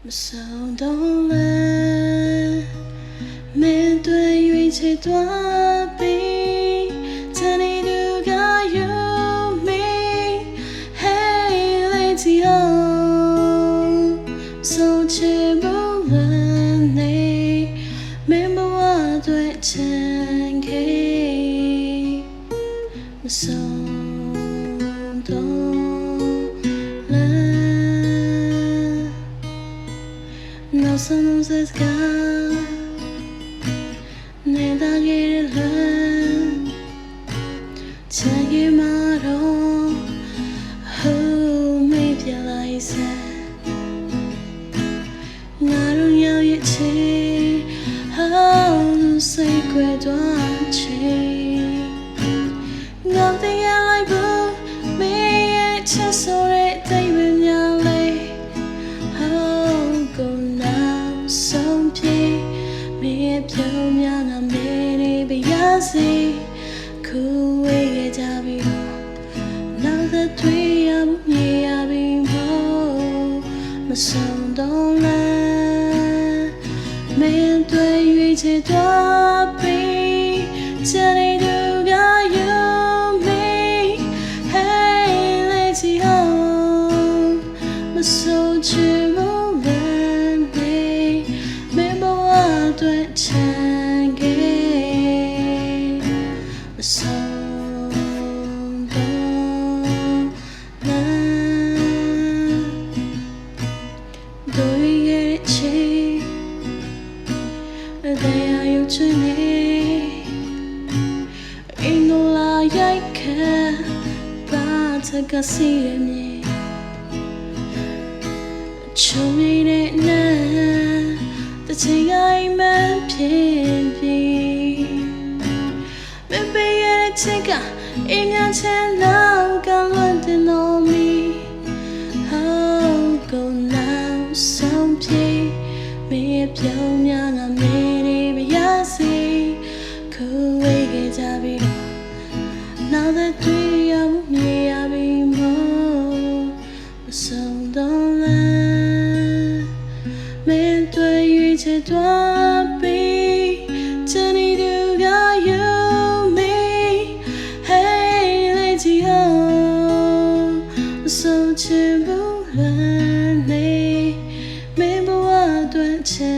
မဆုံးတော့လဲမင်းတွေ့ရွေးချယ်သွားပြီးတနေ့သူက you me hey lady oh so ချစ်ဖို့လည်းနေမင်းဘဝအတွက်ချင်ခဲ့မဆုံးတော့လဲနောက်ဆုံးစကားနေတာခဲ့တယ်ချင်ခဲ့မှာတော့ဟိုမေ့ပြလိုက်စမ်းငါတို့ရောက်ရဲ့ချေဟောင်းစိတ်ကွယ်သွားချေငါတရားလိုက်ဘူးမင်းရဲ့ချစ်ဆိုတဲ့တိတ်မများလေဟောင်းကိုနောက်ဆုံးပြေမင်းရဲ့ပြုံးများငါမင်းလေးပြရစီခုဝေးခဲ့ကြပြီနောက်သက်တွေ့ရဖို့မြင်ရပြီမို့မဆုံးတော့လဲမင်းတွေ့ရွေးချယ်သွားပြီးချင်နေသူက you me hey lady oh မဆုံးချင်ဘူးလည်းနေမင်းဘဝအတွက်ချင်ခဲ့မဆုံးတော့လဲတို့ရဲ့ချစ်တရားရုပ်ချင်နေအင်္ဂလာရိုက်ခတ်ပါတကစီရမြေချုံနေတဲ့နဲ့တချင်အိမ်မဖြစ်ပြီးမပေးရတဲ့ချစ်ကအင်းငါချင်လောက်ကလွတ်တင်တော်မီဟောကိုနောက်ဆုံးပြေမင်းပြောင်းများငါမင်းလေးပြရစီခုဝေးခဲ့ကြပြီနောက်သက်တွေ့ရဖို့မြင်ရပြီမို့မဆုံးတော့လဲမင်းတွေ့ရွေးချယ်သွားပြီးတနေ့သူက you me hey lady oh ဆုံးချင်ဘူးလည်းနေမင်းဘဝအတွက်ချင်